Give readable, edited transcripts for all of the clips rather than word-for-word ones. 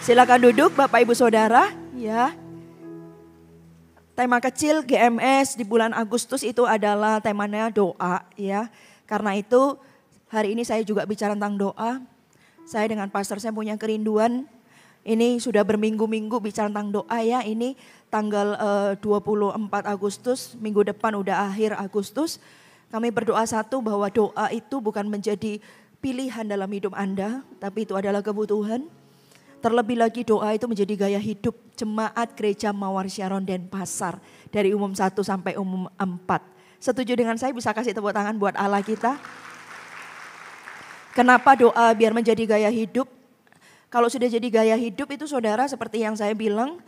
Silakan duduk Bapak Ibu Saudara, ya. Tema kecil GMS di bulan Agustus itu adalah temanya doa, ya. Karena itu hari ini saya juga bicara tentang doa. Saya dengan pastor saya punya kerinduan. Ini sudah berminggu-minggu bicara tentang doa ya. Ini tanggal 24 Agustus, minggu depan udah akhir Agustus. Kami berdoa satu bahwa doa itu bukan menjadi pilihan dalam hidup Anda, tapi itu adalah kebutuhan. Terlebih lagi doa itu menjadi gaya hidup jemaat gereja Mawar Syaron Denpasar dari umum 1 sampai umum 4. Setuju dengan saya, bisa kasih tepuk tangan buat Allah kita. Kenapa doa biar menjadi gaya hidup? Kalau sudah jadi gaya hidup itu saudara seperti yang saya bilang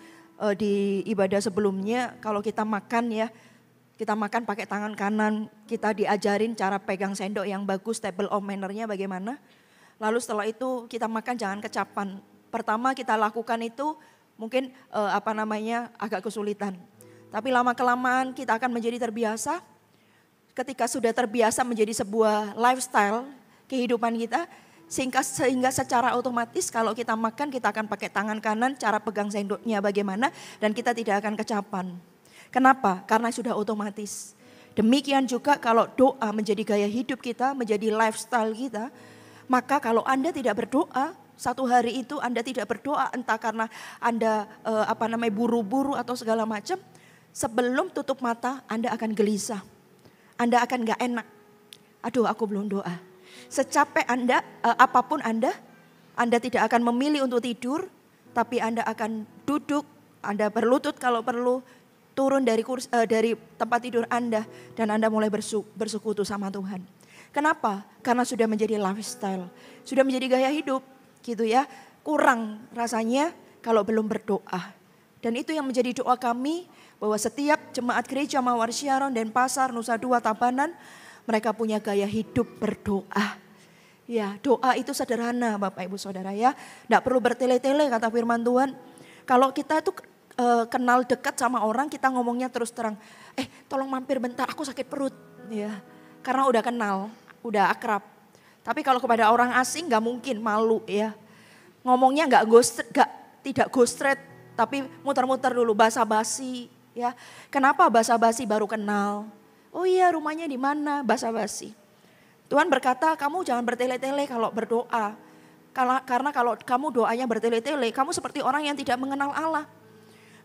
di ibadah sebelumnya, kalau kita makan ya, kita makan pakai tangan kanan, kita diajarin cara pegang sendok yang bagus, table of manner-nya bagaimana. Lalu setelah itu kita makan jangan kecapan. Pertama kita lakukan itu mungkin agak kesulitan. Tapi lama kelamaan kita akan menjadi terbiasa. Ketika sudah terbiasa menjadi sebuah lifestyle kehidupan kita, sehingga secara otomatis kalau kita makan kita akan pakai tangan kanan, cara pegang sendoknya bagaimana dan kita tidak akan kecapan. Kenapa? Karena sudah otomatis. Demikian juga kalau doa menjadi gaya hidup kita, menjadi lifestyle kita, maka kalau Anda tidak berdoa, satu hari itu Anda tidak berdoa, entah karena Anda buru-buru atau segala macam, sebelum tutup mata Anda akan gelisah. Anda akan gak enak. Aduh, aku belum doa. Secapek Anda, apapun Anda tidak akan memilih untuk tidur, tapi Anda akan duduk, Anda berlutut kalau perlu, turun dari tempat tidur Anda, dan Anda mulai bersekutu sama Tuhan. Kenapa? Karena sudah menjadi lifestyle, sudah menjadi gaya hidup. Gitu ya, kurang rasanya kalau belum berdoa. Dan itu yang menjadi doa kami, bahwa setiap jemaat gereja Mawar Syaron Denpasar, Nusa Dua, Tabanan, mereka punya gaya hidup berdoa. Ya, doa itu sederhana Bapak Ibu Saudara ya, tidak perlu bertele-tele kata firman Tuhan. Kalau kita itu kenal dekat sama orang, kita ngomongnya terus terang, tolong mampir bentar, aku sakit perut. Ya, karena udah kenal, udah akrab. Tapi kalau kepada orang asing gak mungkin, malu ya. Ngomongnya tidak go straight, tapi muter-muter dulu, basa-basi ya. Kenapa basa-basi baru kenal? Oh iya, rumahnya di mana? Basa-basi. Tuhan berkata, kamu jangan bertele-tele kalau berdoa. Karena kalau kamu doanya bertele-tele, kamu seperti orang yang tidak mengenal Allah.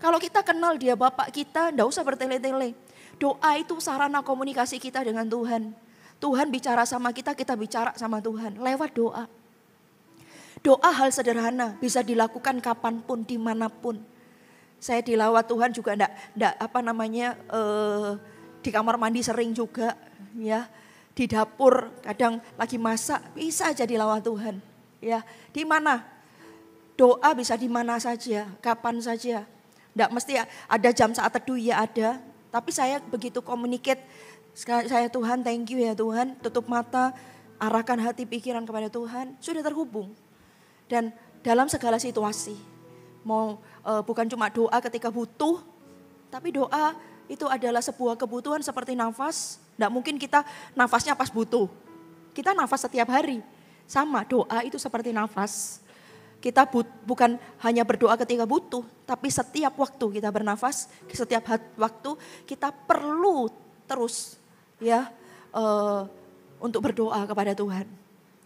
Kalau kita kenal dia Bapak kita, enggak usah bertele-tele. Doa itu sarana komunikasi kita dengan Tuhan. Tuhan bicara sama kita, kita bicara sama Tuhan lewat doa. Doa hal sederhana, bisa dilakukan kapanpun, dimanapun. Saya dilawat Tuhan juga di kamar mandi sering juga, ya. Di dapur kadang lagi masak, bisa aja dilawat Tuhan, ya. Di mana? Doa bisa di mana saja, kapan saja. Tidak mesti ada jam saat teduh, ya ada. Tapi saya begitu communicate. Saya Tuhan, thank you ya Tuhan, tutup mata, arahkan hati pikiran kepada Tuhan, sudah terhubung. Dan dalam segala situasi, bukan cuma doa ketika butuh, tapi doa itu adalah sebuah kebutuhan seperti nafas. Tidak mungkin kita nafasnya pas butuh, kita nafas setiap hari. Sama, doa itu seperti nafas. Kita bukan hanya berdoa ketika butuh, tapi setiap waktu kita bernafas, setiap waktu kita perlu terus untuk berdoa kepada Tuhan.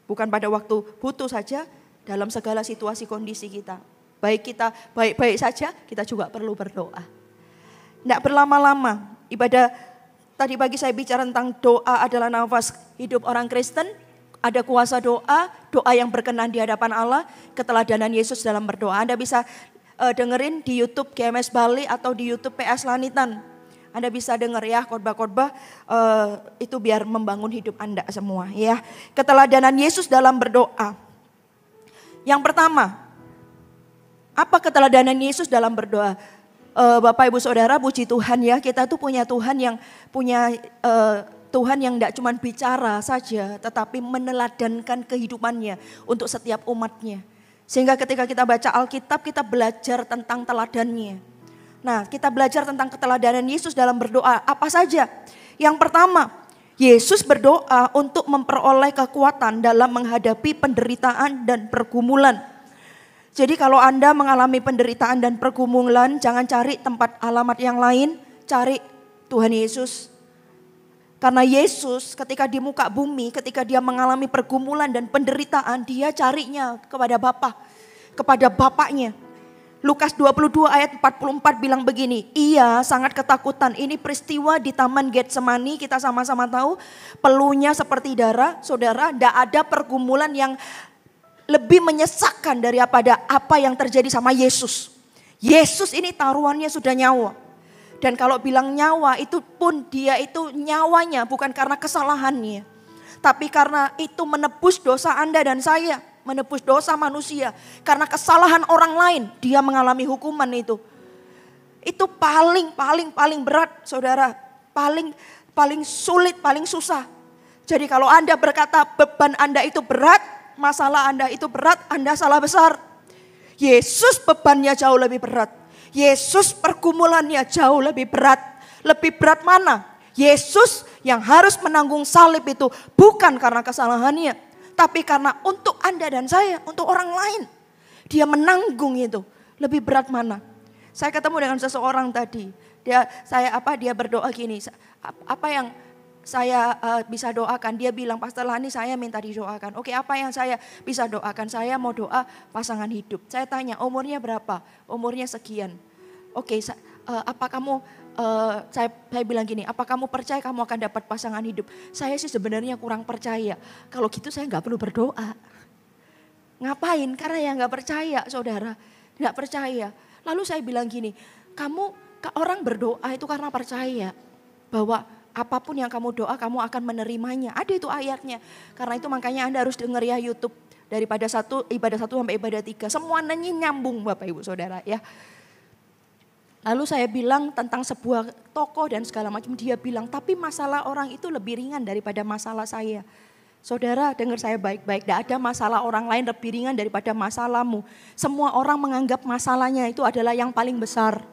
Bukan pada waktu butuh saja, dalam segala situasi kondisi kita. Baik kita baik-baik saja, kita juga perlu berdoa. Tidak berlama-lama, ibadah tadi pagi saya bicara tentang doa adalah nafas hidup orang Kristen. Ada kuasa doa yang berkenan di hadapan Allah, keteladanan Yesus dalam berdoa. Anda bisa dengerin di YouTube GMS Bali atau di YouTube PS Lanitan. Anda bisa dengar ya khotbah-khotbah itu biar membangun hidup Anda semua ya. Keteladanan Yesus dalam berdoa. Yang pertama, apa keteladanan Yesus dalam berdoa? Bapak Ibu Saudara, puji Tuhan ya, kita tuh punya Tuhan yang Tuhan yang tidak cuma bicara saja, tetapi meneladankan kehidupannya untuk setiap umatnya. Sehingga ketika kita baca Alkitab, kita belajar tentang teladannya. Nah, kita belajar tentang keteladanan Yesus dalam berdoa. Apa saja? Yang pertama, Yesus berdoa untuk memperoleh kekuatan dalam menghadapi penderitaan dan pergumulan. Jadi kalau Anda mengalami penderitaan dan pergumulan, jangan cari tempat alamat yang lain, cari Tuhan Yesus. Karena Yesus ketika di muka bumi, ketika dia mengalami pergumulan dan penderitaan, dia carinya kepada Bapa, kepada Bapaknya. Lukas 22 ayat 44 bilang begini, ia sangat ketakutan. Ini peristiwa di Taman Getsemani, kita sama-sama tahu peluhnya seperti darah. Saudara, tidak ada pergumulan yang lebih menyesakkan daripada apa yang terjadi sama Yesus. Yesus ini taruhannya sudah nyawa. Dan kalau bilang nyawa itu pun dia itu nyawanya bukan karena kesalahannya. Tapi karena itu menebus dosa Anda dan saya. Menebus dosa manusia. Karena kesalahan orang lain dia mengalami hukuman itu. Itu paling berat saudara. Paling sulit, paling susah. Jadi kalau Anda berkata beban Anda itu berat, masalah Anda itu berat, Anda salah besar. Yesus bebannya jauh lebih berat. Yesus pergumulannya jauh lebih berat. Lebih berat mana? Yesus yang harus menanggung salib itu bukan karena kesalahannya. Tapi karena untuk Anda dan saya, untuk orang lain. Dia menanggung itu. Lebih berat mana? Saya ketemu dengan seseorang tadi. Dia berdoa gini, apa yang saya bisa doakan? Dia bilang, Pastor Lani saya minta didoakan. Oke, apa yang saya bisa doakan? Saya mau doa pasangan hidup. Saya tanya, umurnya berapa? Umurnya sekian. Oke, apa kamu, saya bilang gini, apa kamu percaya kamu akan dapat pasangan hidup? Saya sih sebenarnya kurang percaya. Kalau gitu saya nggak perlu berdoa. Ngapain? Karena ya nggak percaya saudara. Nggak percaya. Lalu saya bilang gini, orang berdoa itu karena percaya bahwa apapun yang kamu doa, kamu akan menerimanya. Ada itu ayatnya. Karena itu makanya Anda harus dengar ya YouTube. Daripada ibadah 1 sampai ibadah 3. Semuanya nyambung Bapak Ibu Saudara ya. Lalu saya bilang tentang sebuah tokoh dan segala macam. Dia bilang, tapi masalah orang itu lebih ringan daripada masalah saya. Saudara dengar saya baik-baik. Tidak ada masalah orang lain lebih ringan daripada masalahmu. Semua orang menganggap masalahnya itu adalah yang paling besar.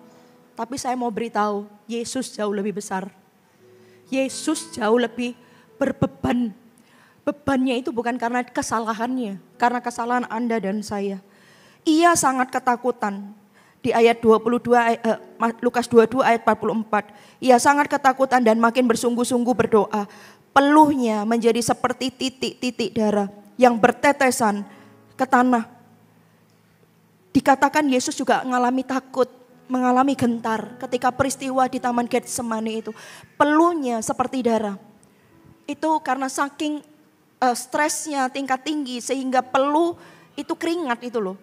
Tapi saya mau beritahu, Yesus jauh lebih besar. Yesus jauh lebih berbeban. Bebannya itu bukan karena kesalahannya, karena kesalahan Anda dan saya. Ia sangat ketakutan. Di ayat 22, Lukas 22 ayat 44. Ia sangat ketakutan dan makin bersungguh-sungguh berdoa. Peluhnya menjadi seperti titik-titik darah yang bertetesan ke tanah. Dikatakan Yesus juga mengalami takut, mengalami gentar ketika peristiwa di Taman Getsemani itu. Peluhnya seperti darah. Itu karena saking stresnya tingkat tinggi sehingga peluh itu keringat itu loh.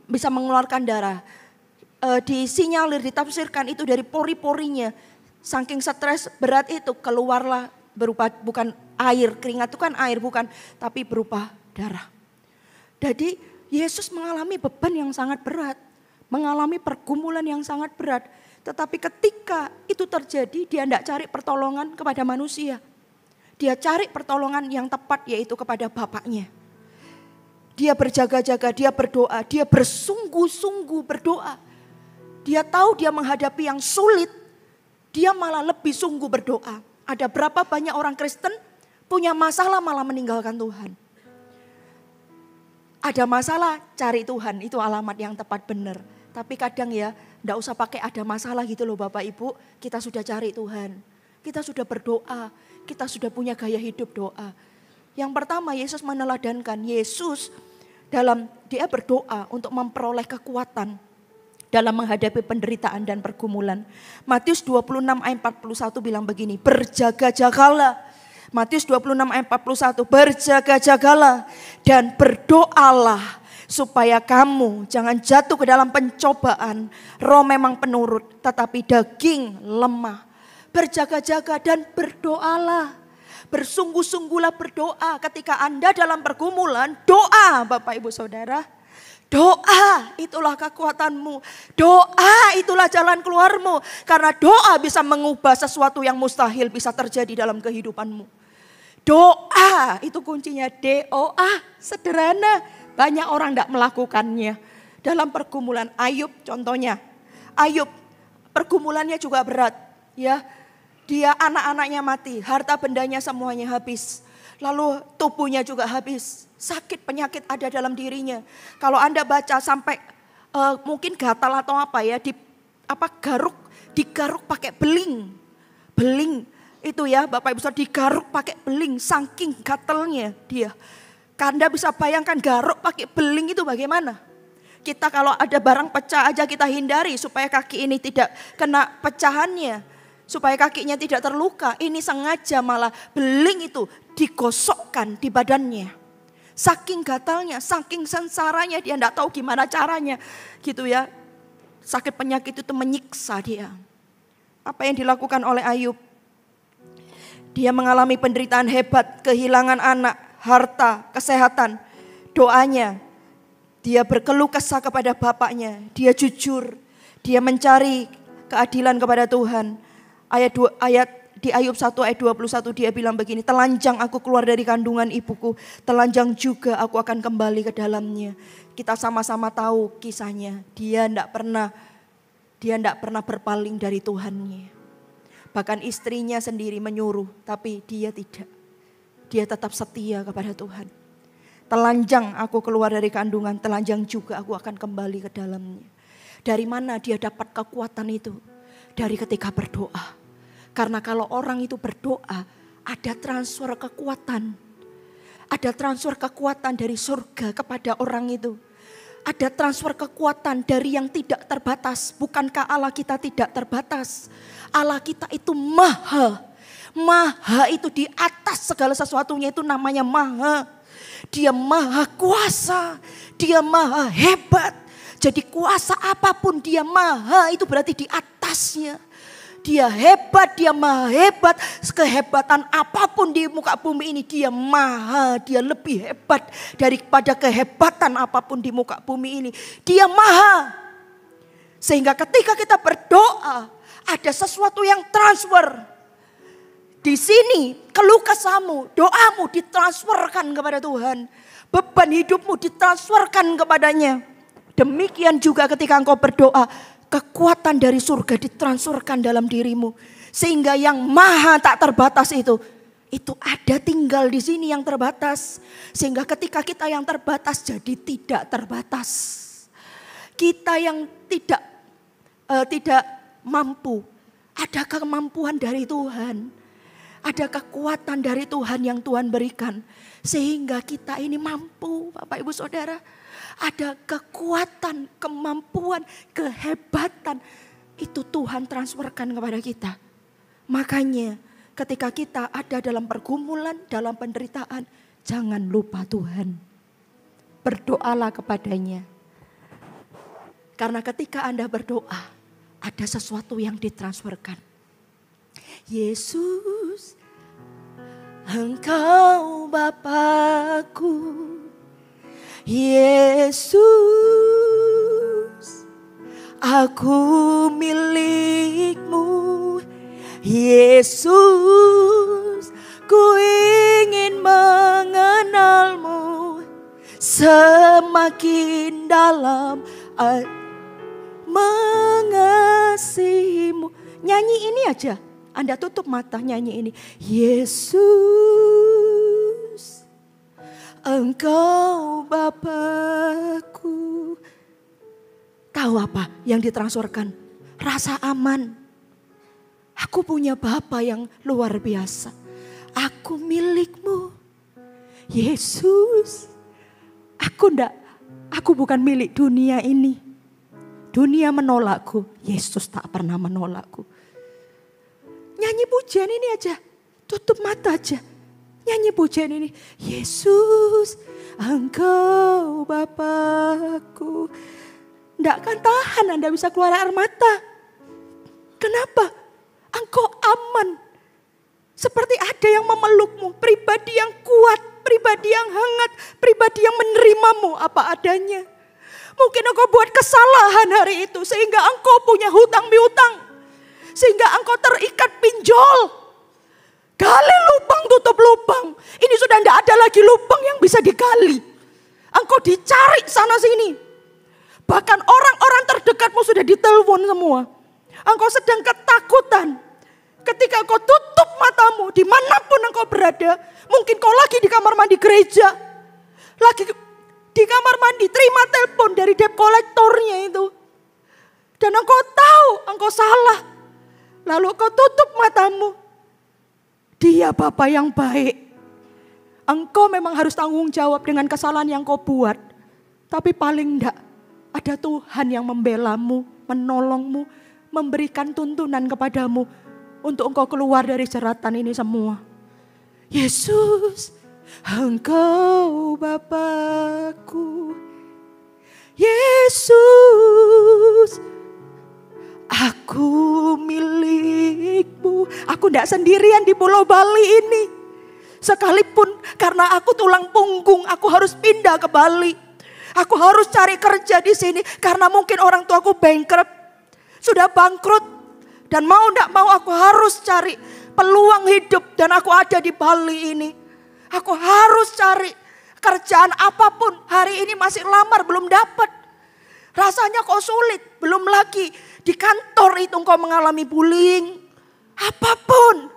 Bisa mengeluarkan darah. Disinyalir, ditafsirkan itu dari pori-porinya. Saking stres berat itu keluarlah berupa bukan air, keringat itu kan air bukan, tapi berupa darah. Jadi Yesus mengalami beban yang sangat berat, mengalami pergumulan yang sangat berat. Tetapi ketika itu terjadi dia tidak cari pertolongan kepada manusia. Dia cari pertolongan yang tepat yaitu kepada Bapaknya. Dia berjaga-jaga, dia berdoa, dia bersungguh-sungguh berdoa. Dia tahu dia menghadapi yang sulit, dia malah lebih sungguh berdoa. Ada berapa banyak orang Kristen punya masalah malah meninggalkan Tuhan. Ada masalah cari Tuhan, itu alamat yang tepat benar. Tapi kadang ya enggak usah pakai ada masalah gitu loh Bapak Ibu, kita sudah cari Tuhan. Kita sudah berdoa, kita sudah punya gaya hidup doa. Yang pertama Yesus meneladankan, Yesus dia berdoa untuk memperoleh kekuatan dalam menghadapi penderitaan dan pergumulan. Matius 26 ayat 41 bilang begini, berjaga-jagalah. Matius 26 ayat 41, berjaga-jagalah dan berdoalah supaya kamu jangan jatuh ke dalam pencobaan. Roh memang penurut tetapi daging lemah. Berjaga-jaga dan berdoalah. Bersungguh-sungguhlah berdoa ketika Anda dalam pergumulan, doa Bapak Ibu Saudara. Doa itulah kekuatanmu. Doa itulah jalan keluarmu. Karena doa bisa mengubah sesuatu yang mustahil bisa terjadi dalam kehidupanmu. Doa itu kuncinya. DOA sederhana. Banyak orang tidak melakukannya. Dalam pergumulan Ayub contohnya. Ayub pergumulannya juga berat. Ya, dia anak-anaknya mati. Harta bendanya semuanya habis. Lalu tubuhnya juga habis. Sakit penyakit ada dalam dirinya. Kalau Anda baca sampai mungkin gatal atau apa ya, digaruk pakai beling. Beling itu ya Bapak Ibu Saudara, digaruk pakai beling saking gatalnya dia. Anda bisa bayangkan garuk pakai beling itu bagaimana? Kita kalau ada barang pecah aja kita hindari supaya kaki ini tidak kena pecahannya. Supaya kakinya tidak terluka. Ini sengaja malah beling itu digosokkan di badannya. Saking gatalnya, saking sengsaranya dia tidak tahu gimana caranya. Gitu ya. Sakit penyakit itu menyiksa dia. Apa yang dilakukan oleh Ayub? Dia mengalami penderitaan hebat, kehilangan anak, harta, kesehatan. Doanya, dia berkeluh kesah kepada bapaknya. Dia jujur, dia mencari keadilan kepada Tuhan. Di Ayub 1 ayat 21 dia bilang begini, telanjang aku keluar dari kandungan ibuku, telanjang juga aku akan kembali ke dalamnya. Kita sama-sama tahu kisahnya, dia tidak pernah berpaling dari Tuhannya. Bahkan istrinya sendiri menyuruh, tapi dia tidak. Dia tetap setia kepada Tuhan. Telanjang aku keluar dari kandungan, telanjang juga aku akan kembali ke dalamnya. Dari mana dia dapat kekuatan itu? Dari ketika berdoa. Karena kalau orang itu berdoa, ada transfer kekuatan. Ada transfer kekuatan dari surga kepada orang itu. Ada transfer kekuatan dari yang tidak terbatas. Bukankah Allah kita tidak terbatas? Allah kita itu maha. Maha itu di atas segala sesuatunya, itu namanya maha. Dia maha kuasa. Dia maha hebat. Jadi kuasa apapun dia maha, itu berarti di atasnya. Dia hebat, dia maha hebat. Kehebatan apapun di muka bumi ini dia maha. Dia lebih hebat daripada kehebatan apapun di muka bumi ini. Dia maha. Sehingga ketika kita berdoa, ada sesuatu yang transfer. Di sini keluh kesahmu, doamu ditransferkan kepada Tuhan. Beban hidupmu ditransferkan kepadanya. Demikian juga ketika engkau berdoa, kekuatan dari surga ditransferkan dalam dirimu. Sehingga yang maha tak terbatas itu ada tinggal di sini yang terbatas. Sehingga ketika kita yang terbatas jadi tidak terbatas. Kita yang tidak mampu, ada kemampuan dari Tuhan. Ada kekuatan dari Tuhan yang Tuhan berikan. Sehingga kita ini mampu, Bapak Ibu Saudara. Ada kekuatan, kemampuan, kehebatan. Itu Tuhan transferkan kepada kita. Makanya ketika kita ada dalam pergumulan, dalam penderitaan, jangan lupa Tuhan. Berdoalah kepadanya. Karena ketika Anda berdoa, ada sesuatu yang ditransferkan. Yesus, Engkau Bapakku. Yesus, aku milik-Mu. Yesus, ku ingin mengenal-Mu semakin dalam, mengasihi-Mu. Nyanyi ini aja, Anda tutup mata nyanyi ini. Yesus, Engkau Bapakku. Tahu apa yang ditransferkan? Rasa aman. Aku punya Bapa yang luar biasa. Aku milik-Mu. Yesus, aku bukan milik dunia ini. Dunia menolakku, Yesus tak pernah menolakku. Nyanyi pujian ini aja, tutup mata aja. Nyanyi pujian ini. Yesus, Engkau Bapakku. Tidak akan tahan Anda bisa keluar air mata. Kenapa? Engkau aman. Seperti ada yang memelukmu. Pribadi yang kuat, pribadi yang hangat, pribadi yang menerimamu apa adanya. Mungkin engkau buat kesalahan hari itu sehingga engkau punya hutang piutang. Sehingga engkau terikat pinjol. Gali lubang, tutup lubang. Ini sudah tidak ada lagi lubang yang bisa digali. Engkau dicari sana sini. Bahkan orang-orang terdekatmu sudah ditelepon semua. Engkau sedang ketakutan. Ketika engkau tutup matamu dimanapun engkau berada. Mungkin kau lagi di kamar mandi gereja. Lagi di kamar mandi terima telepon dari debt kolektornya itu. Dan engkau tahu engkau salah. Lalu engkau tutup matamu. Dia Bapa yang baik. Engkau memang harus tanggung jawab dengan kesalahan yang kau buat. Tapi paling enggak ada Tuhan yang membelamu, menolongmu, memberikan tuntunan kepadamu untuk engkau keluar dari jeratan ini semua. Yesus, Engkau Bapakku. Yesus, aku milikmu. Aku tidak sendirian di Pulau Bali ini. Sekalipun karena aku tulang punggung, aku harus pindah ke Bali. Aku harus cari kerja di sini karena mungkin orang tuaku bankrupt, sudah bangkrut. Dan mau tidak mau aku harus cari peluang hidup dan aku ada di Bali ini. Aku harus cari kerjaan apapun. Hari ini masih lamar belum dapat. Rasanya kok sulit. Belum lagi di kantor itu kau mengalami bullying. Apapun.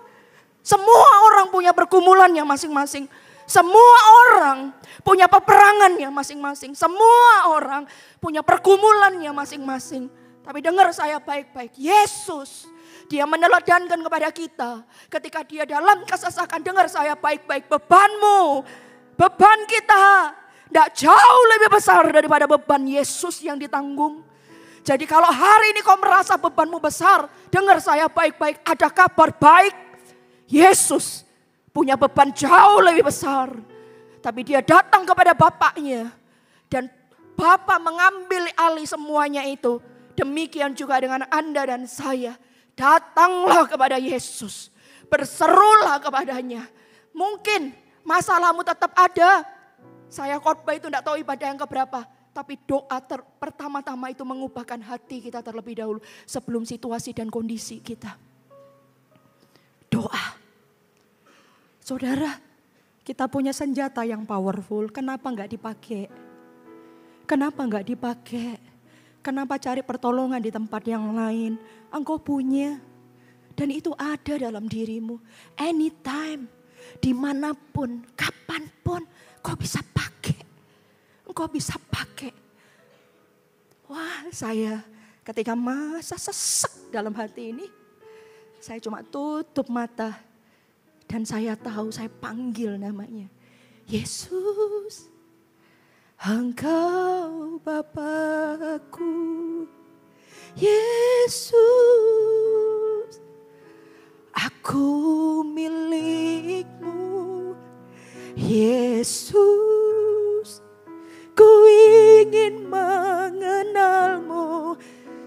Semua orang punya pergumulannya masing-masing. Semua orang punya peperangannya masing-masing. Semua orang punya pergumulannya masing-masing. Tapi dengar saya baik-baik. Yesus, dia meneladankan kepada kita. Ketika dia dalam kesesakan, dengar saya baik-baik. Bebanmu, beban kita tidak jauh lebih besar daripada beban Yesus yang ditanggung. Jadi kalau hari ini kau merasa bebanmu besar, dengar saya baik-baik. Ada kabar baik. Yesus punya beban jauh lebih besar. Tapi dia datang kepada Bapaknya. Dan Bapa mengambil alih semuanya itu. Demikian juga dengan Anda dan saya. Datanglah kepada Yesus. Berserulah kepadanya. Mungkin masalahmu tetap ada. Saya khotbah itu tidak tahu ibadah yang keberapa. Tapi doa pertama-tama itu mengubahkan hati kita terlebih dahulu. Sebelum situasi dan kondisi kita. Doa. Saudara, kita punya senjata yang powerful. Kenapa enggak dipakai? Kenapa enggak dipakai? Kenapa cari pertolongan di tempat yang lain? Engkau punya. Dan itu ada dalam dirimu. Anytime, dimanapun, kapanpun, kau bisa pakai. Engkau bisa pakai. Wah, saya ketika masa sesek dalam hati ini, saya cuma tutup mata. Dan saya tahu, saya panggil namanya. Yesus, Engkau Bapakku. Yesus, aku milikmu. Yesus, ku ingin mengenalmu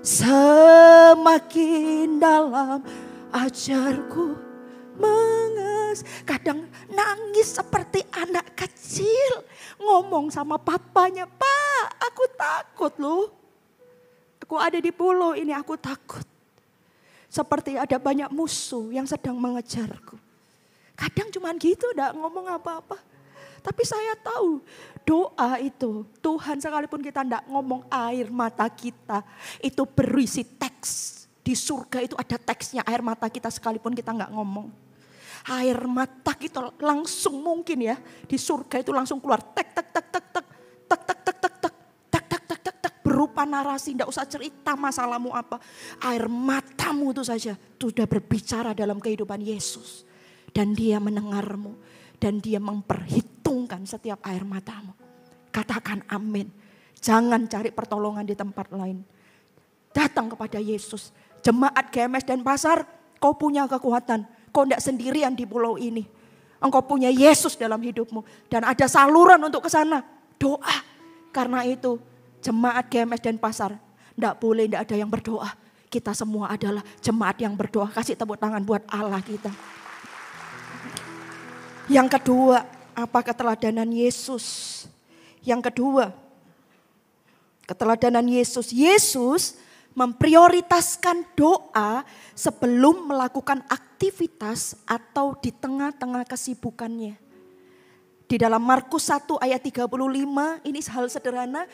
semakin dalam. Ajarku kadang nangis seperti anak kecil. Ngomong sama papanya, Pak, aku takut loh. Aku ada di pulau ini, aku takut. Seperti ada banyak musuh yang sedang mengejarku. Kadang cuman gitu, gak ngomong apa-apa. Tapi saya tahu doa itu, Tuhan sekalipun kita gak ngomong, air mata kita itu berisi teks. Di surga itu ada teksnya, air mata kita sekalipun kita gak ngomong. Air mata kita langsung mungkin ya di surga itu langsung keluar tek tek tek tek tek tek tek tek tek tek tek tek tek tek tek berupa narasi, tidak usah cerita masalahmu apa, air matamu itu saja sudah berbicara dalam kehidupan Yesus dan dia mendengarmu dan dia memperhitungkan setiap air matamu. Katakan amin. Jangan cari pertolongan di tempat lain. Datang kepada Yesus. Jemaat GMS dan Pasar, kau punya kekuatan. Kau tidak sendirian di pulau ini. Engkau punya Yesus dalam hidupmu. Dan ada saluran untuk ke sana. Doa. Karena itu jemaat GMS dan Pasar. Tidak boleh tidak ada yang berdoa. Kita semua adalah jemaat yang berdoa. Kasih tepuk tangan buat Allah kita. Yang kedua, apa keteladanan Yesus? Yang kedua, keteladanan Yesus. Yesus memprioritaskan doa sebelum melakukan aktivitas atau di tengah-tengah kesibukannya. Di dalam Markus 1 ayat 35, ini hal sederhana,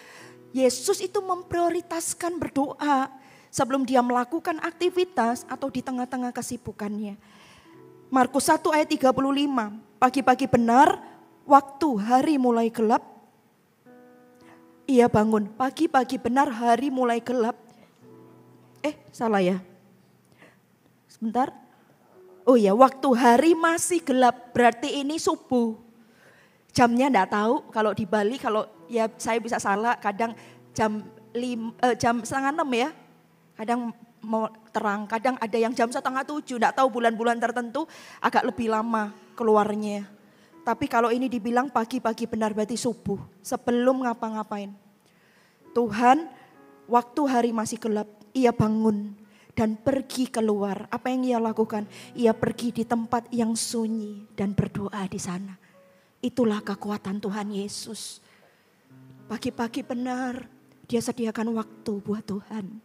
Yesus itu memprioritaskan berdoa sebelum dia melakukan aktivitas atau di tengah-tengah kesibukannya. Markus 1 ayat 35. Pagi-pagi benar, waktu hari mulai gelap, ia bangun. Pagi-pagi benar, hari mulai gelap. Salah ya. Sebentar. Oh ya, waktu hari masih gelap, berarti ini subuh. Jamnya enggak tahu, kalau di Bali, kalau ya saya bisa salah, kadang jam 5:30 ya. Kadang mau terang, kadang ada yang jam 6:30, enggak tahu bulan-bulan tertentu agak lebih lama keluarnya. Tapi kalau ini dibilang pagi-pagi benar berarti subuh, sebelum ngapa-ngapain. Tuhan, waktu hari masih gelap, ia bangun dan pergi keluar. Apa yang ia lakukan? Ia pergi di tempat yang sunyi dan berdoa di sana. Itulah kekuatan Tuhan Yesus. Pagi-pagi benar, dia sediakan waktu buat Tuhan.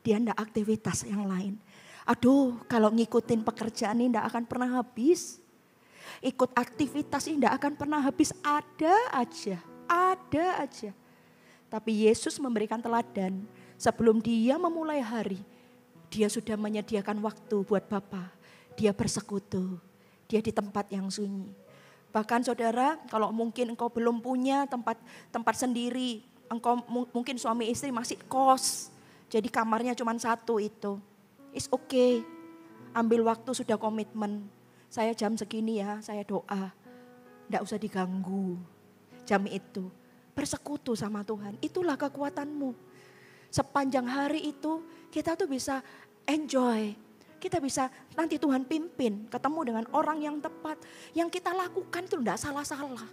Dia enggak aktivitas yang lain. Aduh, kalau ngikutin pekerjaan ini enggak akan pernah habis. Ikut aktivitas ini enggak akan pernah habis. Ada aja. Tapi Yesus memberikan teladan. Sebelum dia memulai hari, dia sudah menyediakan waktu buat Bapa. Dia bersekutu, dia di tempat yang sunyi. Bahkan saudara, kalau mungkin engkau belum punya tempat sendiri, engkau mungkin suami istri masih kos, jadi kamarnya cuma satu itu. It's okay, ambil waktu sudah komitmen. Saya jam segini ya, saya doa, enggak usah diganggu. Jam itu, bersekutu sama Tuhan, itulah kekuatanmu. Sepanjang hari itu kita tuh bisa enjoy. Kita bisa nanti Tuhan pimpin ketemu dengan orang yang tepat. Yang kita lakukan itu enggak salah-salah.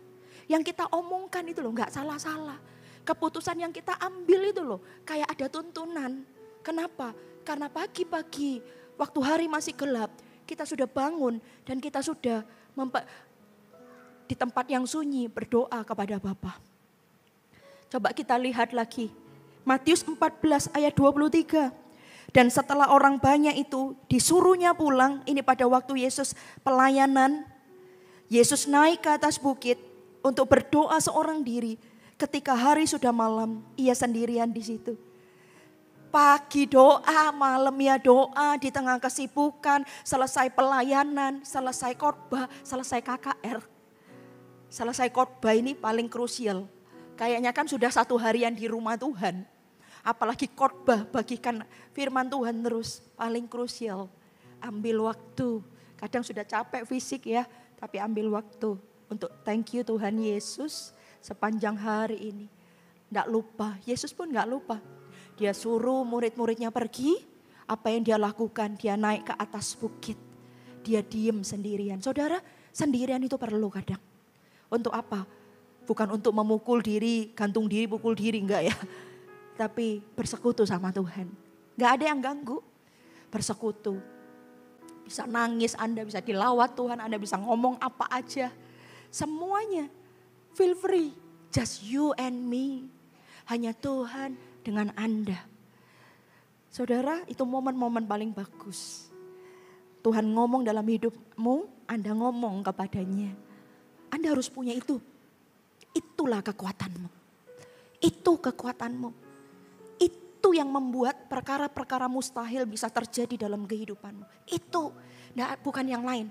Yang kita omongkan itu loh enggak salah-salah. Keputusan yang kita ambil itu loh kayak ada tuntunan. Kenapa? Karena pagi-pagi waktu hari masih gelap kita sudah bangun dan kita sudah di tempat yang sunyi berdoa kepada Bapa. Coba kita lihat lagi. Matius 14 ayat 23. Dan setelah orang banyak itu disuruhnya pulang, ini pada waktu Yesus pelayanan, Yesus naik ke atas bukit untuk berdoa seorang diri. Ketika hari sudah malam, ia sendirian di situ. Pagi doa, malam ya doa, di tengah kesibukan, selesai pelayanan, selesai khotbah, selesai KKR. Selesai khotbah ini paling krusial. Kayaknya kan sudah 1 harian di rumah Tuhan. Apalagi khotbah, bagikan firman Tuhan terus, paling krusial. Ambil waktu, kadang sudah capek fisik ya, tapi ambil waktu untuk thank you Tuhan Yesus sepanjang hari ini. Enggak lupa, Yesus pun enggak lupa. Dia suruh murid-muridnya pergi, apa yang dia lakukan? Dia naik ke atas bukit, dia diem sendirian. Saudara, sendirian itu perlu kadang. Untuk apa? Bukan untuk memukul diri, gantung diri, pukul diri, enggak ya. Tapi bersekutu sama Tuhan. Gak ada yang ganggu. Bersekutu. Bisa nangis, Anda bisa dilawat Tuhan, Anda bisa ngomong apa aja. Semuanya. Feel free. Just you and me. Hanya Tuhan dengan Anda. Saudara, itu momen-momen paling bagus. Tuhan ngomong dalam hidupmu, Anda ngomong kepadanya. Anda harus punya itu. Itulah kekuatanmu. Itu kekuatanmu. Itu yang membuat perkara-perkara mustahil bisa terjadi dalam kehidupanmu. Itu, bukan yang lain.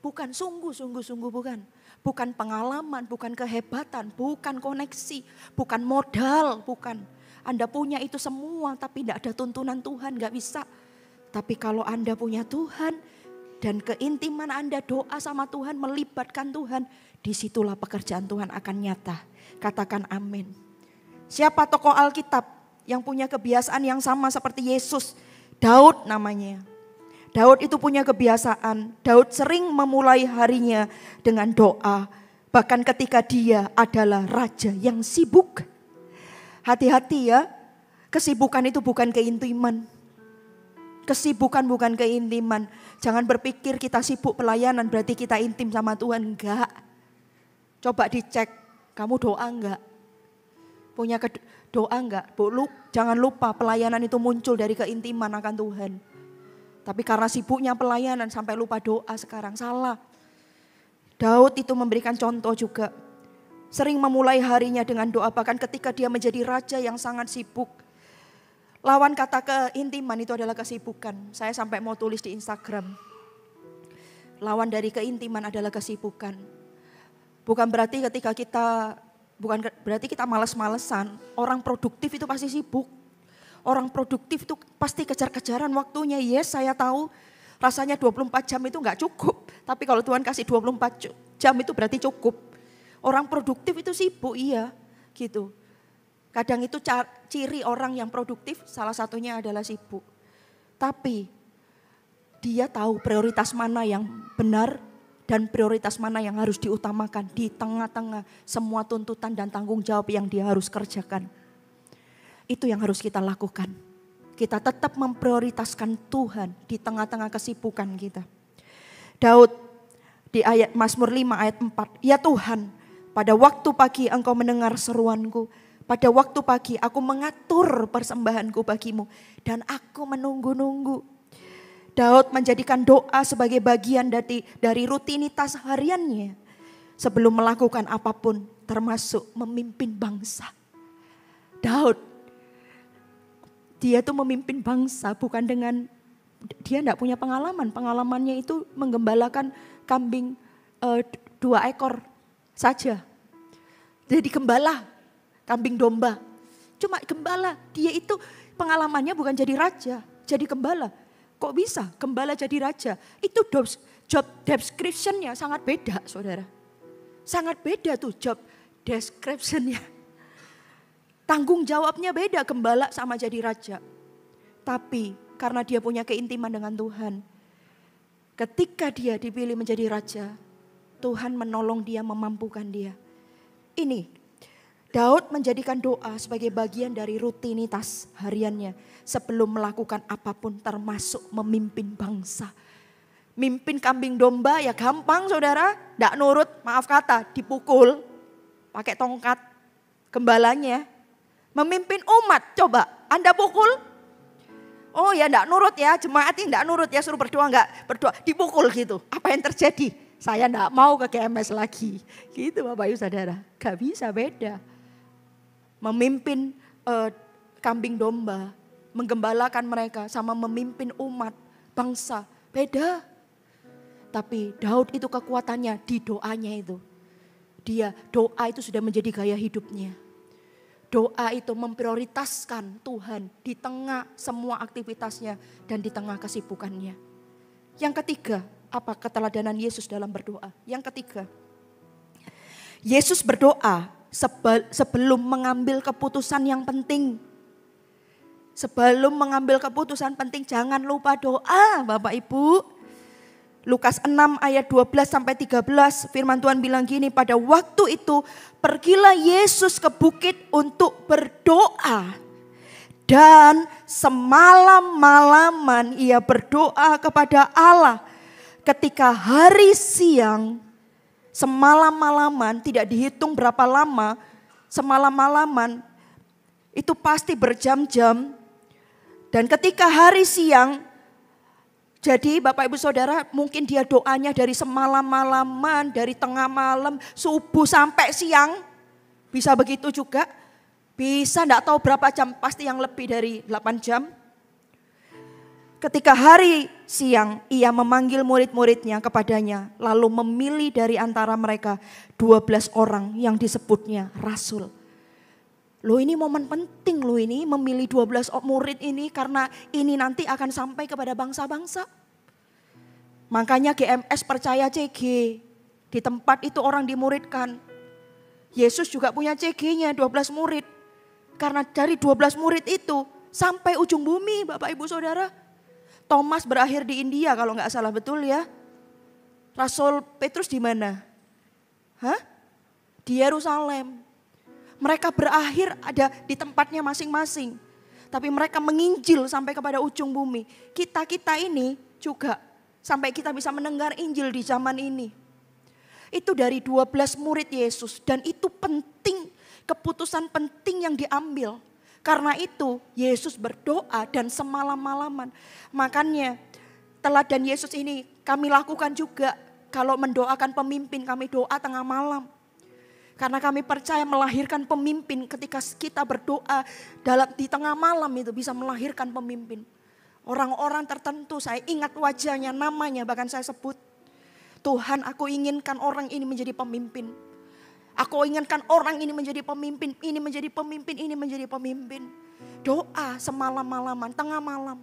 Bukan sungguh-sungguh bukan. Bukan pengalaman, bukan kehebatan, bukan koneksi, bukan modal, bukan. Anda punya itu semua tapi tidak ada tuntunan Tuhan, gak bisa. Tapi kalau Anda punya Tuhan dan keintiman Anda doa sama Tuhan, melibatkan Tuhan, disitulah pekerjaan Tuhan akan nyata. Katakan amin. Siapa tokoh Alkitab yang punya kebiasaan yang sama seperti Yesus? Daud namanya. Daud itu punya kebiasaan. Daud sering memulai harinya dengan doa. Bahkan ketika dia adalah raja yang sibuk. Hati-hati ya. Kesibukan itu bukan keintiman. Kesibukan bukan keintiman. Jangan berpikir kita sibuk pelayanan berarti kita intim sama Tuhan. Enggak. Coba dicek. Kamu doa enggak? Punya doa enggak? Jangan lupa pelayanan itu muncul dari keintiman akan Tuhan. Tapi karena sibuknya pelayanan sampai lupa doa sekarang, salah. Daud itu memberikan contoh juga. Sering memulai harinya dengan doa, bahkan ketika dia menjadi raja yang sangat sibuk. Lawan kata keintiman itu adalah kesibukan. Saya sampai mau tulis di Instagram. lawan dari keintiman adalah kesibukan. Bukan berarti kita malas-malesan. Orang produktif itu pasti sibuk. Orang produktif itu pasti kejar-kejaran waktunya. Yes, saya tahu rasanya 24 jam itu enggak cukup. Tapi kalau Tuhan kasih 24 jam itu berarti cukup. Orang produktif itu sibuk, iya gitu. Kadang itu ciri orang yang produktif salah satunya adalah sibuk. Tapi dia tahu prioritas mana yang benar dan prioritas mana yang harus diutamakan di tengah-tengah semua tuntutan dan tanggung jawab yang dia harus kerjakan. Itu yang harus kita lakukan. Kita tetap memprioritaskan Tuhan di tengah-tengah kesibukan kita. Daud di ayat Mazmur 5 ayat 4. Ya Tuhan, pada waktu pagi Engkau mendengar seruanku. Pada waktu pagi aku mengatur persembahanku bagimu. Dan aku menunggu-nunggu. Daud menjadikan doa sebagai bagian dari rutinitas hariannya. Sebelum melakukan apapun termasuk memimpin bangsa. Daud, dia tuh memimpin bangsa bukan dengan, dia tidak punya pengalaman. Pengalamannya itu menggembalakan kambing 2 ekor saja. Jadi gembala, kambing domba. Cuma gembala, dia itu pengalamannya bukan jadi raja, jadi gembala. Kok bisa gembala jadi raja? Itu job description-nya sangat beda, saudara. Sangat beda tuh job description-nya. Tanggung jawabnya beda gembala sama jadi raja. Tapi karena dia punya keintiman dengan Tuhan. Ketika dia dipilih menjadi raja, Tuhan menolong dia, memampukan dia. Ini Daud menjadikan doa sebagai bagian dari rutinitas hariannya sebelum melakukan apapun termasuk memimpin bangsa. Mimpin kambing domba ya gampang saudara, tidak nurut maaf kata dipukul pakai tongkat gembalanya. Memimpin umat coba Anda pukul, oh ya tidak nurut ya, jemaat ini tidak nurut ya, suruh berdoa enggak, berdoa dipukul gitu. Apa yang terjadi? Saya tidak mau ke GMS lagi. Gitu Bapak Ibu Saudara, gak bisa beda. Memimpin kambing domba, menggembalakan mereka sama memimpin umat, bangsa, beda. Tapi Daud itu kekuatannya di doanya itu. Doa itu sudah menjadi gaya hidupnya. Doa itu memprioritaskan Tuhan di tengah semua aktivitasnya dan di tengah kesibukannya. Yang ketiga, apa keteladanan Yesus dalam berdoa? Yang ketiga, Yesus berdoa sebelum mengambil keputusan yang penting. Sebelum mengambil keputusan penting jangan lupa doa Bapak Ibu. Lukas 6 ayat 12 sampai 13 firman Tuhan bilang gini, pada waktu itu pergilah Yesus ke bukit untuk berdoa. Dan semalam-malaman ia berdoa kepada Allah. Ketika hari siang, semalam-malaman tidak dihitung berapa lama, semalam-malaman itu pasti berjam-jam. Dan ketika hari siang, jadi Bapak Ibu Saudara mungkin dia doanya dari semalam-malaman, dari tengah malam, subuh sampai siang. Bisa begitu juga, bisa enggak tahu berapa jam, pasti yang lebih dari 8 jam. Ketika hari siang ia memanggil murid-muridnya kepadanya, lalu memilih dari antara mereka 12 orang yang disebutnya rasul. Loh ini momen penting loh ini, memilih 12 murid ini karena ini nanti akan sampai kepada bangsa-bangsa. Makanya GMS percaya CG, di tempat itu orang dimuridkan. Yesus juga punya CG-nya 12 murid. Karena dari 12 murid itu sampai ujung bumi Bapak Ibu Saudara. Thomas berakhir di India kalau nggak salah, betul ya. Rasul Petrus di mana? Di Yerusalem. Mereka berakhir ada di tempatnya masing-masing. Tapi mereka menginjil sampai kepada ujung bumi. Kita ini juga sampai kita bisa mendengar Injil di zaman ini. Itu dari 12 murid Yesus. Dan itu penting, keputusan penting yang diambil. Karena itu Yesus berdoa dan semalam-malaman. Makanya teladan Yesus ini kami lakukan juga. Kalau mendoakan pemimpin kami doa tengah malam. Karena kami percaya melahirkan pemimpin ketika kita berdoa di tengah malam itu bisa melahirkan pemimpin. Orang-orang tertentu saya ingat wajahnya, namanya bahkan saya sebut. Tuhan, aku inginkan orang ini menjadi pemimpin. Aku inginkan orang ini menjadi pemimpin, ini menjadi pemimpin, ini menjadi pemimpin. Doa semalam-malaman, tengah malam.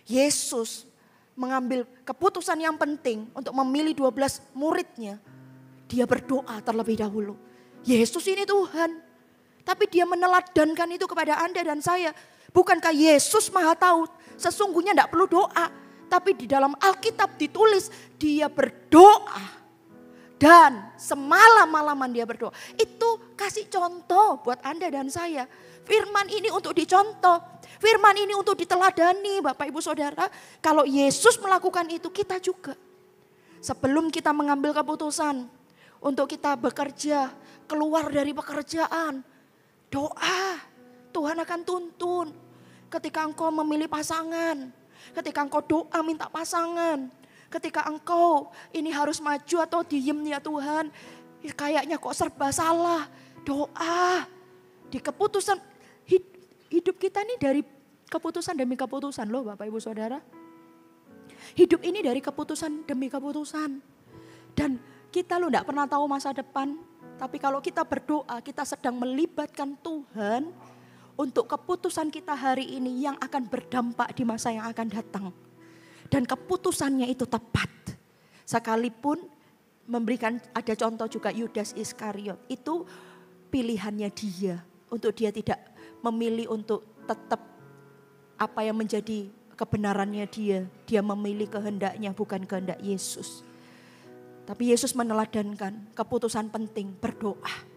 Yesus mengambil keputusan yang penting untuk memilih 12 muridnya. Dia berdoa terlebih dahulu. Yesus ini Tuhan. Tapi dia meneladankan itu kepada Anda dan saya. Bukankah Yesus Maha Tahu? Sesungguhnya tidak perlu doa. Tapi di dalam Alkitab ditulis dia berdoa. Dan semalam-malaman dia berdoa. Itu kasih contoh buat Anda dan saya. Firman ini untuk dicontoh. Firman ini untuk diteladani Bapak Ibu Saudara. Kalau Yesus melakukan itu, kita juga. Sebelum kita mengambil keputusan untuk kita bekerja, keluar dari pekerjaan. Doa, Tuhan akan tuntun. Ketika engkau memilih pasangan, ketika engkau doa minta pasangan. Ketika engkau ini harus maju atau diem ya Tuhan. Kayaknya kok serba salah. Doa. Di keputusan hidup kita ini dari keputusan demi keputusan loh Bapak Ibu Saudara. Hidup ini dari keputusan demi keputusan. Dan kita loh tidak pernah tahu masa depan. Tapi kalau kita berdoa kita sedang melibatkan Tuhan. Untuk keputusan kita hari ini yang akan berdampak di masa yang akan datang. Dan keputusannya itu tepat. Sekalipun memberikan, ada contoh juga Yudas Iskariot. Itu pilihannya dia. Untuk dia tidak memilih untuk tetap apa yang menjadi kebenarannya dia. Dia memilih kehendaknya bukan kehendak Yesus. Tapi Yesus meneladankan keputusan penting berdoa.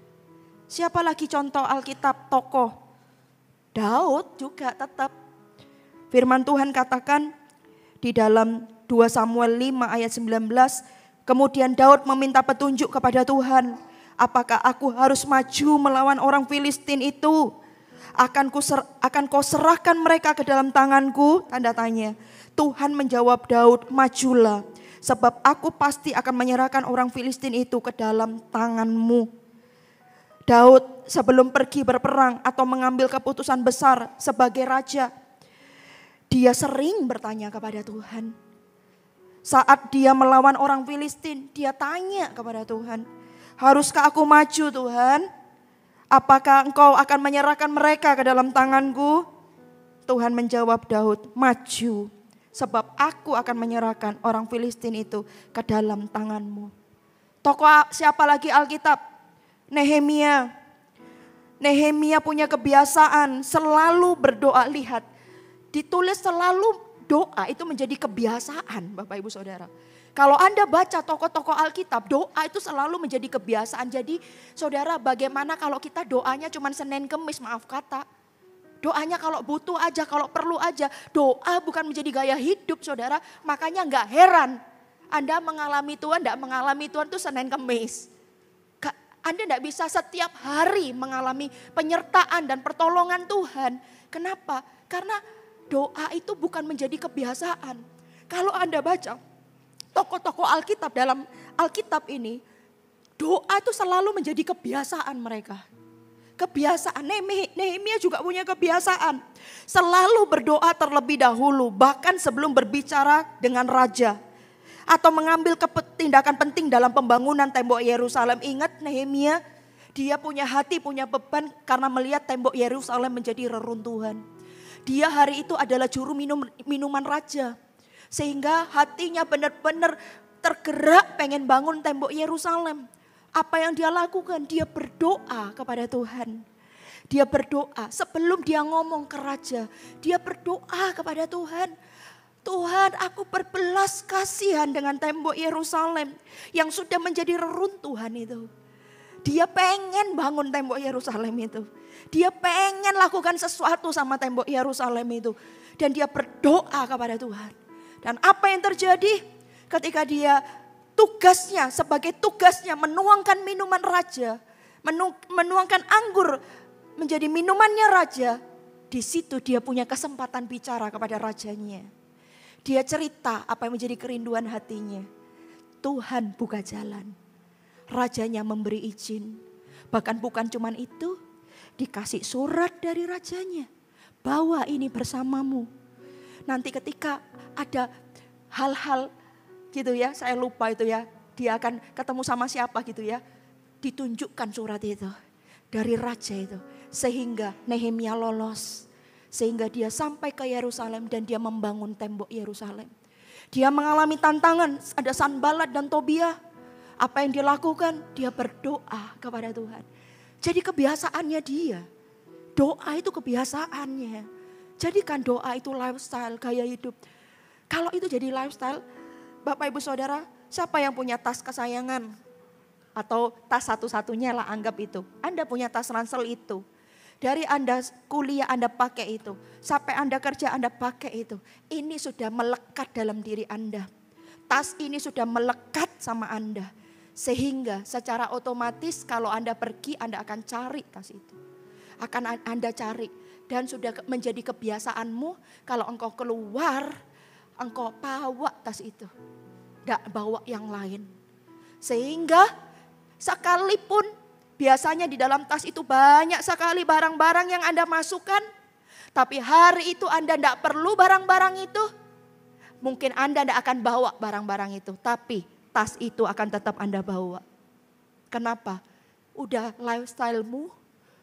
Siapa lagi contoh Alkitab tokoh? Daud juga tetap. Firman Tuhan katakan di dalam 2 Samuel 5 ayat 19. Kemudian Daud meminta petunjuk kepada Tuhan. Apakah aku harus maju melawan orang Filistin itu? Akan kau serahkan mereka ke dalam tanganku? Tanda tanya. Tuhan menjawab Daud, majulah. Sebab aku pasti akan menyerahkan orang Filistin itu ke dalam tanganmu. Daud sebelum pergi berperang atau mengambil keputusan besar sebagai raja. Dia sering bertanya kepada Tuhan. Saat dia melawan orang Filistin, dia tanya kepada Tuhan. Haruskah aku maju Tuhan? Apakah engkau akan menyerahkan mereka ke dalam tanganku? Tuhan menjawab Daud, maju. Sebab aku akan menyerahkan orang Filistin itu ke dalam tanganmu. Tokoh siapa lagi Alkitab? Nehemia. Nehemia punya kebiasaan selalu berdoa. Lihat. Ditulis selalu doa itu menjadi kebiasaan Bapak Ibu Saudara. Kalau Anda baca tokoh-tokoh Alkitab, doa itu selalu menjadi kebiasaan. Jadi saudara bagaimana kalau kita doanya cuma Senin Kemis, maaf kata. Doanya kalau butuh aja, kalau perlu aja. Doa bukan menjadi gaya hidup saudara. Makanya gak heran Anda mengalami Tuhan, tidak mengalami Tuhan itu Senin Kemis. Anda tidak bisa setiap hari mengalami penyertaan dan pertolongan Tuhan. Kenapa? Karena doa itu bukan menjadi kebiasaan. Kalau Anda baca tokoh-tokoh Alkitab dalam Alkitab ini, doa itu selalu menjadi kebiasaan mereka. Kebiasaan, Nehemia juga punya kebiasaan. Selalu berdoa terlebih dahulu, bahkan sebelum berbicara dengan raja. Atau mengambil tindakan penting dalam pembangunan tembok Yerusalem. Ingat Nehemia, dia punya hati, punya beban karena melihat tembok Yerusalem menjadi reruntuhan. Dia hari itu adalah juru minuman raja. Sehingga hatinya benar-benar tergerak pengen bangun tembok Yerusalem. Apa yang dia lakukan? Dia berdoa kepada Tuhan. Dia berdoa sebelum dia ngomong ke raja. Dia berdoa kepada Tuhan. Tuhan, aku berbelas kasihan dengan tembok Yerusalem yang sudah menjadi reruntuhan itu. Dia pengen bangun tembok Yerusalem itu. Dia pengen lakukan sesuatu sama tembok Yerusalem itu. Dan dia berdoa kepada Tuhan. Dan apa yang terjadi ketika dia sebagai tugasnya menuangkan minuman raja. Menuangkan anggur menjadi minumannya raja. Di situ dia punya kesempatan bicara kepada rajanya. Dia cerita apa yang menjadi kerinduan hatinya. Tuhan buka jalan. Rajanya memberi izin. Bahkan bukan cuma itu. Dikasih surat dari rajanya. Bawa ini bersamamu. Nanti ketika ada hal-hal gitu ya. Saya lupa itu ya. dia akan ketemu sama siapa gitu ya. Ditunjukkan surat itu dari raja itu. Sehingga Nehemia lolos. Sehingga dia sampai ke Yerusalem dan dia membangun tembok Yerusalem. Dia mengalami tantangan, ada Sanbalat dan Tobia. Apa yang dia lakukan? Dia berdoa kepada Tuhan. Jadi kebiasaannya dia. Doa itu kebiasaannya. Jadikan doa itu lifestyle, gaya hidup. Kalau itu jadi lifestyle, Bapak Ibu Saudara, siapa yang punya tas kesayangan? Atau tas satu-satunya lah anggap itu. Anda punya tas ransel itu. Dari Anda kuliah Anda pakai itu. Sampai Anda kerja Anda pakai itu. Ini sudah melekat dalam diri Anda. Tas ini sudah melekat sama Anda. Sehingga secara otomatis kalau Anda pergi Anda akan cari tas itu. Akan Anda cari. Dan sudah menjadi kebiasaanmu kalau engkau keluar engkau bawa tas itu. Tidak bawa yang lain. Sehingga sekalipun biasanya di dalam tas itu banyak sekali barang-barang yang Anda masukkan. Tapi hari itu Anda tidak perlu barang-barang itu. Mungkin Anda tidak akan bawa barang-barang itu. Tapi tas itu akan tetap Anda bawa. Kenapa? Udah lifestyle-mu.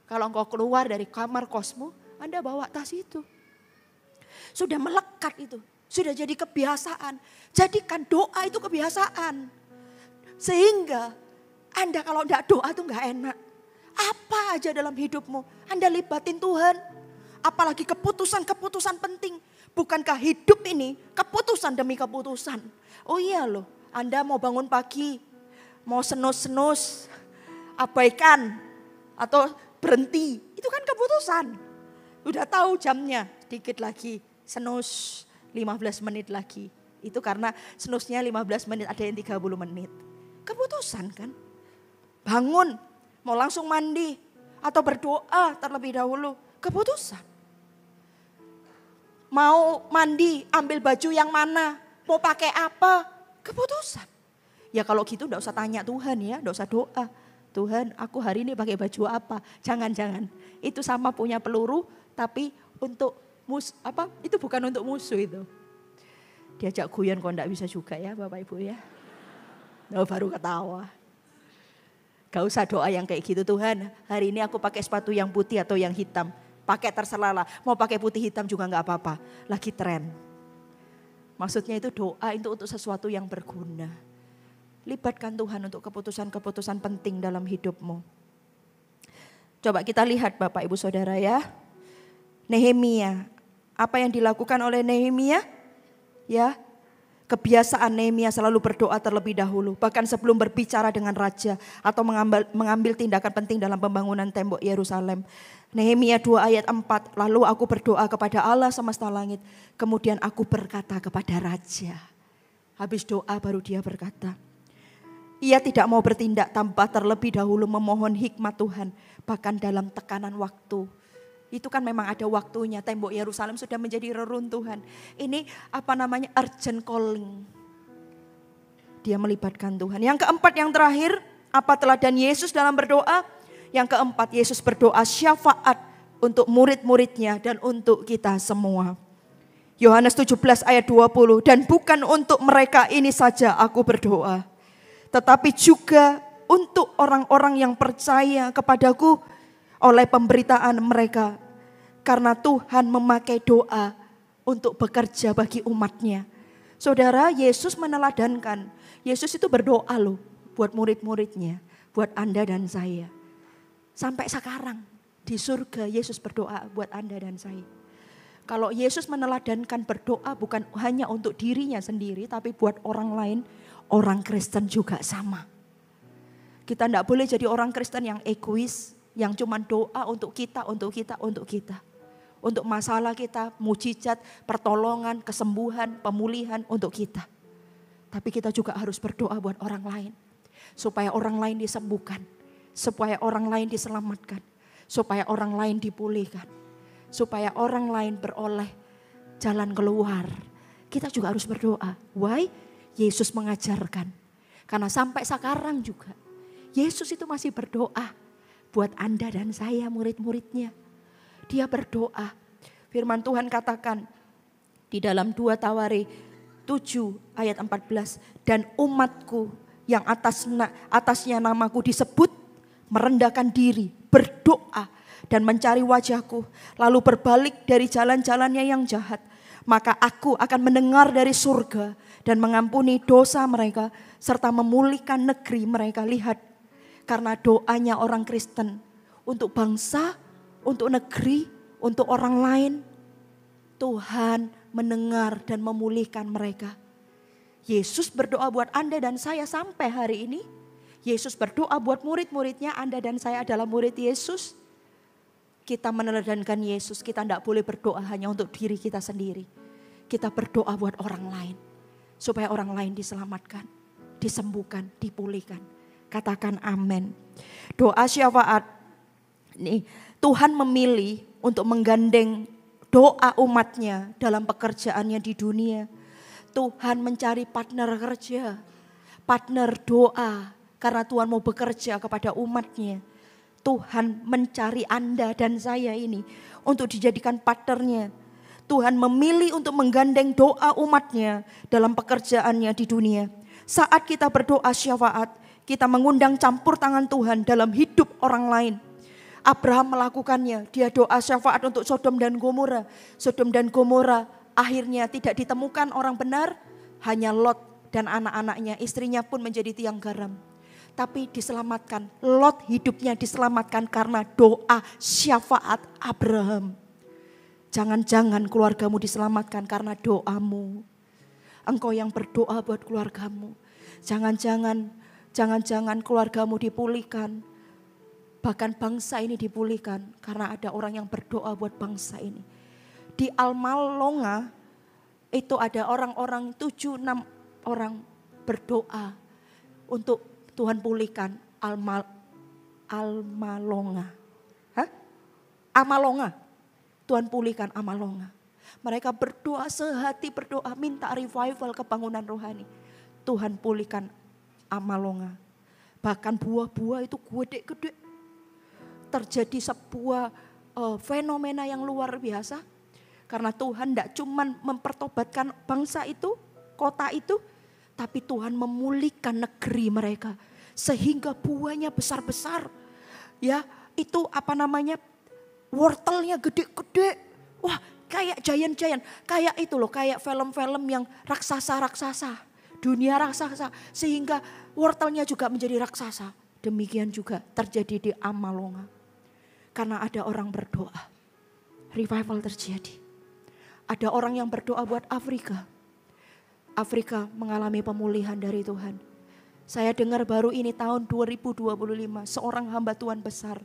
Kalau engkau keluar dari kamar kosmu, Anda bawa tas itu. Sudah melekat itu. Sudah jadi kebiasaan. Jadikan doa itu kebiasaan. Sehingga Anda kalau tidak doa itu nggak enak. Apa aja dalam hidupmu, Anda libatin Tuhan. Apalagi keputusan-keputusan penting. Bukankah hidup ini keputusan demi keputusan. Oh iya loh, Anda mau bangun pagi, mau senus-senus, abaikan atau berhenti. Itu kan keputusan. Udah tahu jamnya, dikit lagi, senus 15 menit lagi. Itu karena senusnya 15 menit, ada yang 30 menit. Keputusan kan. Bangun, mau langsung mandi atau berdoa terlebih dahulu. Keputusan. Mau mandi, ambil baju yang mana, mau pakai apa, keputusan. Ya kalau gitu enggak usah tanya Tuhan ya, enggak usah doa. Tuhan, aku hari ini pakai baju apa? Jangan-jangan. Itu sama punya peluru, tapi untuk itu bukan untuk musuh itu. Diajak guyon kok enggak bisa juga ya Bapak Ibu ya. Nah, baru ketawa. Gak usah doa yang kayak gitu, Tuhan hari ini aku pakai sepatu yang putih atau yang hitam. Pakai terserah lah, mau pakai putih hitam juga gak apa-apa. Lagi tren. Maksudnya itu doa itu untuk sesuatu yang berguna. Libatkan Tuhan untuk keputusan-keputusan penting dalam hidupmu. Coba kita lihat Bapak Ibu Saudara ya. Nehemia, apa yang dilakukan oleh Nehemia? Ya, kebiasaan Nehemia selalu berdoa terlebih dahulu. Bahkan sebelum berbicara dengan raja atau mengambil tindakan penting dalam pembangunan tembok Yerusalem. Nehemia 2 ayat 4. Lalu aku berdoa kepada Allah semesta langit. Kemudian aku berkata kepada raja. Habis doa baru dia berkata. Ia tidak mau bertindak tanpa terlebih dahulu memohon hikmat Tuhan. Bahkan dalam tekanan waktu. Itu kan memang ada waktunya, tembok Yerusalem sudah menjadi reruntuhan. Ini urgent calling. Dia melibatkan Tuhan. Yang keempat, yang terakhir, apa teladan Yesus dalam berdoa? Yang keempat, Yesus berdoa syafaat untuk murid-muridnya dan untuk kita semua. Yohanes 17 ayat 20, dan bukan untuk mereka ini saja aku berdoa. Tetapi juga untuk orang-orang yang percaya kepadaku oleh pemberitaan mereka. Karena Tuhan memakai doa untuk bekerja bagi umatnya. Saudara, Yesus meneladankan. Yesus itu berdoa loh buat murid-muridnya. Buat Anda dan saya. Sampai sekarang di surga Yesus berdoa buat Anda dan saya. Kalau Yesus meneladankan berdoa bukan hanya untuk dirinya sendiri. Tapi buat orang lain, orang Kristen juga sama. Kita tidak boleh jadi orang Kristen yang egois. Yang cuma doa untuk kita, untuk kita, untuk kita. Untuk masalah kita, mujizat, pertolongan, kesembuhan, pemulihan untuk kita. Tapi kita juga harus berdoa buat orang lain. Supaya orang lain disembuhkan. Supaya orang lain diselamatkan. Supaya orang lain dipulihkan. Supaya orang lain beroleh jalan keluar. Kita juga harus berdoa. Why? Yesus mengajarkan. Karena sampai sekarang juga. Yesus itu masih berdoa. Buat Anda dan saya murid-muridnya. Dia berdoa. Firman Tuhan katakan di dalam 2 Tawari 7 ayat 14. Dan umatku yang atasnya namaku disebut, merendahkan diri, berdoa dan mencari wajahku, lalu berbalik dari jalan-jalannya yang jahat, maka aku akan mendengar dari surga dan mengampuni dosa mereka serta memulihkan negeri mereka. Lihat, karena doanya orang Kristen untuk bangsa, untuk negeri, untuk orang lain, Tuhan mendengar dan memulihkan mereka. Yesus berdoa buat Anda dan saya sampai hari ini. Yesus berdoa buat murid-muridnya, Anda dan saya adalah murid Yesus. Kita meneladankan Yesus, kita tidak boleh berdoa hanya untuk diri kita sendiri. Kita berdoa buat orang lain, supaya orang lain diselamatkan, disembuhkan, dipulihkan. Katakan amin. Doa syafaat. Nih, Tuhan memilih untuk menggandeng doa umatnya dalam pekerjaannya di dunia. Tuhan mencari partner kerja, partner doa, karena Tuhan mau bekerja kepada umatnya. Tuhan mencari Anda dan saya ini untuk dijadikan partnernya. Tuhan memilih untuk menggandeng doa umatnya dalam pekerjaannya di dunia. Saat kita berdoa syafaat, kita mengundang campur tangan Tuhan dalam hidup orang lain. Abraham melakukannya, dia doa syafaat untuk Sodom dan Gomora. Sodom dan Gomora akhirnya tidak ditemukan orang benar, hanya Lot dan anak-anaknya, istrinya pun menjadi tiang garam. Tapi diselamatkan, Lot hidupnya diselamatkan karena doa syafaat Abraham. Jangan-jangan keluargamu diselamatkan karena doamu. Engkau yang berdoa buat keluargamu. Jangan-jangan keluargamu dipulihkan. Bahkan bangsa ini dipulihkan karena ada orang yang berdoa buat bangsa ini. Di Almalonga itu ada orang-orang 7-6 orang berdoa untuk Tuhan pulihkan Almalonga. Amalonga. Tuhan pulihkan Amalonga. Mereka berdoa sehati, berdoa minta revival kebangunan rohani. Tuhan pulihkan Amalonga. Bahkan buah-buah itu gede-gede. Terjadi sebuah fenomena yang luar biasa. Karena Tuhan tidak cuma mempertobatkan bangsa itu, kota itu, tapi Tuhan memulihkan negeri mereka. Sehingga buahnya besar-besar. Ya, itu wortelnya gede-gede. Wah, kayak giant-giant. Kayak itu loh, kayak film-film yang raksasa-raksasa. Dunia raksasa. Sehingga wortelnya juga menjadi raksasa. Demikian juga terjadi di Amalonga. Karena ada orang berdoa. Revival terjadi. Ada orang yang berdoa buat Afrika. Afrika mengalami pemulihan dari Tuhan. Saya dengar baru ini tahun 2025 seorang hamba Tuhan besar,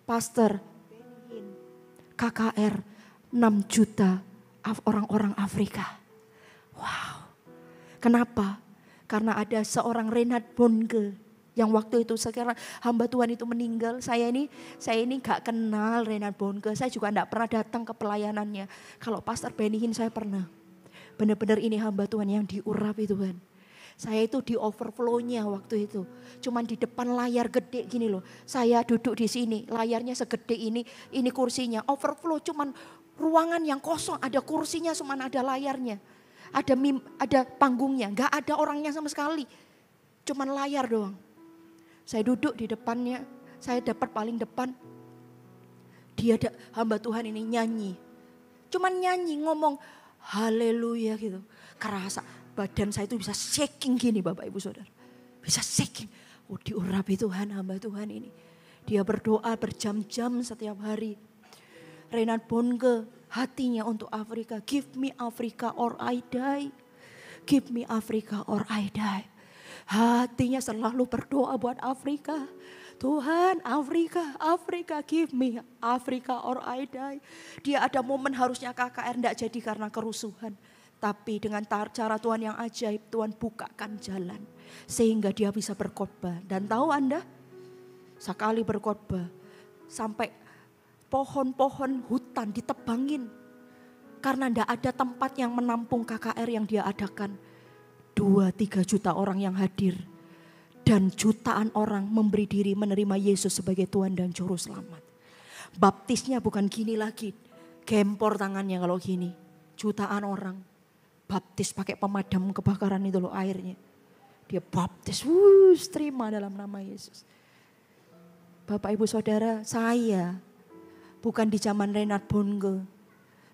Pastor KKR 6 juta orang-orang Afrika. Wow. Kenapa? Karena ada seorang Reinhard Bonke yang waktu itu sekarang hamba Tuhan itu meninggal. Saya ini gak kenal Reinhard Bonke. Saya juga gak pernah datang ke pelayanannya. Kalau Pastor Benny Hinn saya pernah. Benar-benar ini hamba Tuhan yang diurapi Tuhan. Saya itu di overflow-nya waktu itu. Cuman di depan layar gede gini loh. Saya duduk di sini, layarnya segede ini kursinya. Overflow cuman ruangan yang kosong, ada kursinya cuman ada layarnya. Ada panggungnya, gak ada orangnya sama sekali. Cuman layar doang. Saya duduk di depannya, saya dapat paling depan. Hamba Tuhan ini nyanyi. Cuman nyanyi ngomong haleluya gitu. Kerasa badan saya itu bisa shaking gini Bapak Ibu Saudara. Bisa shaking. Oh, diurapi Tuhan hamba Tuhan ini. Dia berdoa berjam-jam setiap hari. Reinhard Bonke hatinya untuk Afrika. Give me Africa or I die. Give me Africa or I die. Hatinya selalu berdoa buat Afrika. Tuhan Afrika give me Africa or I die. Dia ada momen harusnya KKR tidak jadi karena kerusuhan. Tapi dengan cara Tuhan yang ajaib, Tuhan bukakan jalan. Sehingga dia bisa berkhotbah. Dan tahu Anda, sekali berkhotbah sampai pohon-pohon hutan ditebangin. Karena tidak ada tempat yang menampung KKR yang dia adakan. 2-3 juta orang yang hadir. Dan jutaan orang memberi diri menerima Yesus sebagai Tuhan dan Juru Selamat. Baptisnya bukan gini lagi. Gempor tangannya kalau gini. Jutaan orang baptis pakai pemadam kebakaran itu loh airnya. Dia baptis, terima dalam nama Yesus. Bapak Ibu Saudara, saya bukan di zaman Reinhard Bonnke.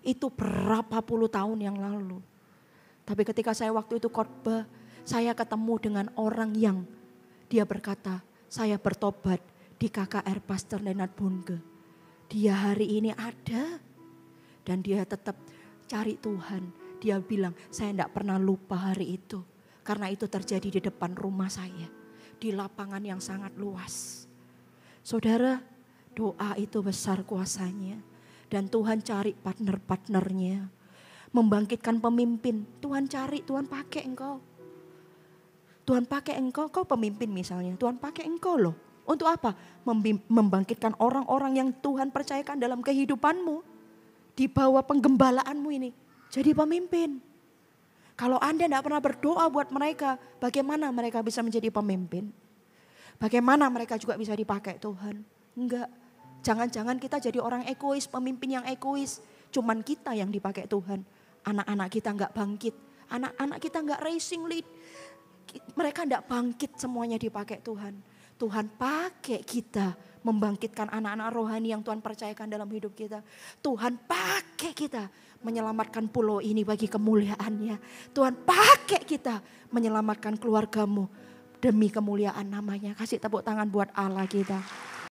Itu berapa puluh tahun yang lalu. Tapi ketika saya waktu itu khotbah, saya ketemu dengan orang yang dia berkata, saya bertobat di KKR Pastor Reinhard Bonnke. Dia hari ini ada dan dia tetap cari Tuhan. Dia bilang, saya tidak pernah lupa hari itu. Karena itu terjadi di depan rumah saya. Di lapangan yang sangat luas. Saudara, doa itu besar kuasanya. Dan Tuhan cari partner-partnernya. Membangkitkan pemimpin. Tuhan cari, Tuhan pakai engkau. Tuhan pakai engkau, kau pemimpin misalnya. Tuhan pakai engkau loh. Untuk apa? Membangkitkan orang-orang yang Tuhan percayakan dalam kehidupanmu. Di bawah penggembalaanmu ini. Jadi pemimpin. Kalau Anda tidak pernah berdoa buat mereka, bagaimana mereka bisa menjadi pemimpin? Bagaimana mereka juga bisa dipakai Tuhan? Enggak. Jangan-jangan kita jadi orang egois, pemimpin yang egois. Cuman kita yang dipakai Tuhan. Anak-anak kita enggak bangkit. Anak-anak kita enggak racing lead. Mereka enggak bangkit, semuanya dipakai Tuhan. Tuhan pakai kita membangkitkan anak-anak rohani yang Tuhan percayakan dalam hidup kita. Tuhan pakai kita menyelamatkan pulau ini bagi kemuliaan-Nya. Tuhan pakai kita menyelamatkan keluargamu demi kemuliaan namanya. Kasih tepuk tangan buat Allah kita.